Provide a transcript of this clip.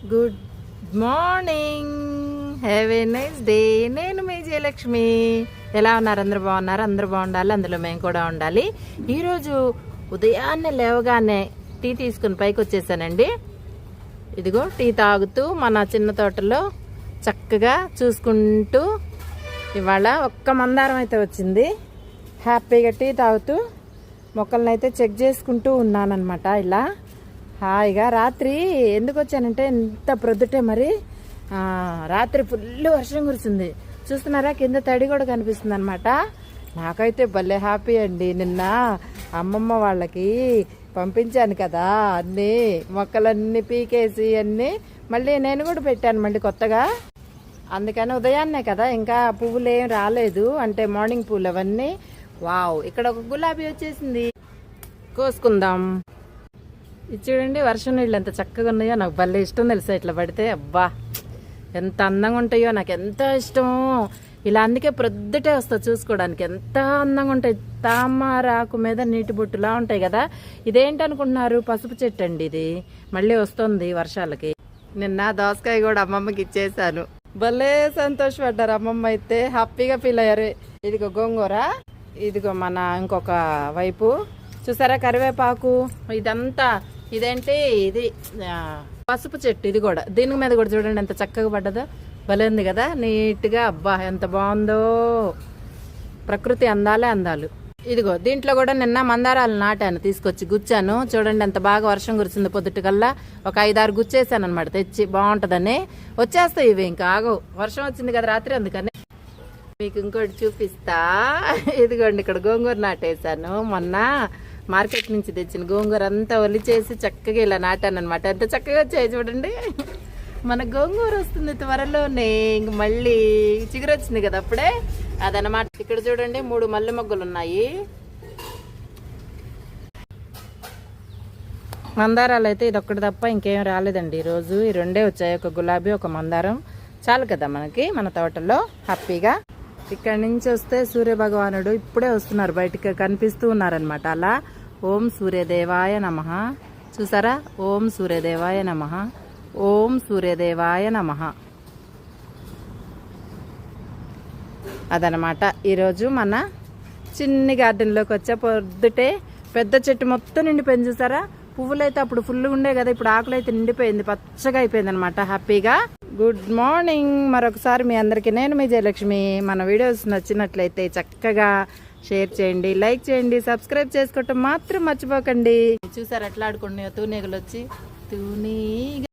Good morning, have a nice day. నేను మీ జయలక్ష్మి. ఎలా ఉన్నారు? అందరూ బాగున్నారు? అందరూ బాగుండాలి, అందులో మేము కూడా ఉండాలి. ఈరోజు ఉదయాన్నే లేవగానే టీ తీసుకుని పైకి వచ్చేసానండి. ఇదిగో టీ తాగుతూ మన చిన్న తోటలో చక్కగా చూసుకుంటూ, ఇవాళ ఒక్క మందారం అయితే వచ్చింది. హ్యాపీగా టీ తాగుతూ మొక్కలను అయితే చెక్ చేసుకుంటూ ఉన్నానన్నమాట. ఇలా హాయిగా రాత్రి ఎందుకు వచ్చానంటే, ఎంత ప్రొద్దుటే మరి రాత్రి ఫుల్ వర్షం కురిసింది. చూస్తున్నారా, కింద తడి కూడా కనిపిస్తుంది అనమాట. నాకైతే భలే హ్యాపీ అండి. నిన్న అమ్మమ్మ వాళ్ళకి పంపించాను కదా, అన్నీ మొక్కలన్నీ పీకేసి అన్నీ మళ్ళీ నేను కూడా పెట్టాను మళ్ళీ కొత్తగా. అందుకని ఉదయాన్నే కదా, ఇంకా పువ్వులు ఏం రాలేదు, అంటే మార్నింగ్ పువ్వులు అవన్నీ. వావ్, ఇక్కడ ఒక గులాబీ వచ్చేసింది, కోసుకుందాం. ఇది చూడండి, వర్షం నీళ్ళు ఎంత చక్కగా ఉన్నాయో. నాకు భలే ఇష్టం తెలుసా ఇట్లా పడితే. అబ్బా, ఎంత అందంగా ఉంటాయో, నాకు ఎంత ఇష్టం ఇలా. అందుకే ప్రొద్దుటే వస్తా చూసుకోవడానికి. ఎంత అందంగా ఉంటాయి, తామరాకు మీద నీటి బొట్టులా ఉంటాయి కదా. ఇదేంటనుకుంటున్నారు? పసుపు చెట్టు అండి ఇది. మళ్ళీ వస్తుంది వర్షాలకి. నిన్న దోసకాయ కూడా అమ్మమ్మకి ఇచ్చేసాను. భలే సంతోషపడ్డారు అమ్మమ్మ అయితే, హ్యాపీగా ఫీల్ అయ్యారు. ఇదిగో గోంగూర, ఇదిగో మన ఇంకొక వైపు చూసారా కరివేపాకు. ఇదంతా ఇదేంటి, ఇది పసుపు చెట్టు. ఇది కూడా దీని మీద కూడా చూడండి ఎంత చక్కగా పడ్డదో. భలే ఉంది కదా, నీట్గా. అబ్బా, ఎంత బాగుందో. ప్రకృతి అందాలే అందాలు. ఇదిగో దీంట్లో కూడా నిన్న మందారాలు నాటాను, తీసుకొచ్చి గుచ్చాను. చూడండి ఎంత బాగా వర్షం కురిసింది పొద్దుటికల్లా. ఒక 5-6 గుచ్చేసాను అనమాట తెచ్చి, బాగుంటుందని. వచ్చేస్తాయి ఇవి, ఇంకా ఆగవు. వర్షం వచ్చింది కదా రాత్రి, అందుకని. మీకు ఇంకోటి చూపిస్తా. ఇదిగోండి, ఇక్కడ గోంగూర నాటేశాను. మొన్న మార్కెట్ నుంచి తెచ్చిన గోంగూర అంతా ఒలిచేసి చక్కగా ఇలా నాటాను అనమాట. ఎంత చక్కగా వచ్చాయి చూడండి. మన గోంగూర వస్తుంది త్వరలోనే. ఇంక మళ్ళీ చిగురు వచ్చింది కదా అప్పుడే, అదనమాట. ఇక్కడ చూడండి 3 మల్లె మొగ్గలు ఉన్నాయి. మందారాలు అయితే ఇదొక్కటి తప్ప ఇంకేం రాలేదండి ఈరోజు. ఈ 2 వచ్చాయి, ఒక గులాబీ, ఒక మందారం. చాలు కదా మనకి మన తోటలో హ్యాపీగా. ఇక్కడ నుంచి వస్తే సూర్యభగవానుడు ఇప్పుడే వస్తున్నారు, బయటికి కనిపిస్తూ ఉన్నారనమాట. అలా ఓం సూర్యదేవాయ నమః. చూసారా, ఓం సూర్యదేవాయ నమః, ఓం సూర్యదేవాయ నమః. అదనమాట ఈరోజు మన చిన్ని గార్డెన్లోకి వచ్చే. పొద్దుటే పెద్ద చెట్టు మొత్తం నిండిపోయింది చూసారా. పువ్వులు అయితే అప్పుడు ఫుల్గా ఉండే కదా, ఇప్పుడు ఆకులు అయితే నిండిపోయింది, పచ్చగా అయిపోయింది అనమాట. హ్యాపీగా గుడ్ మార్నింగ్ మరొకసారి మీ అందరికీ. నేను మీ జయలక్ష్మి. మన వీడియోస్ నచ్చినట్లయితే చక్కగా షేర్ చేయండి, లైక్ చేయండి, సబ్స్క్రైబ్ చేసుకోవటం మాత్రం మర్చిపోకండి. చూసారు ఎట్లా ఆడుకున్నాయో తూనీగలు వచ్చి. తూనీగ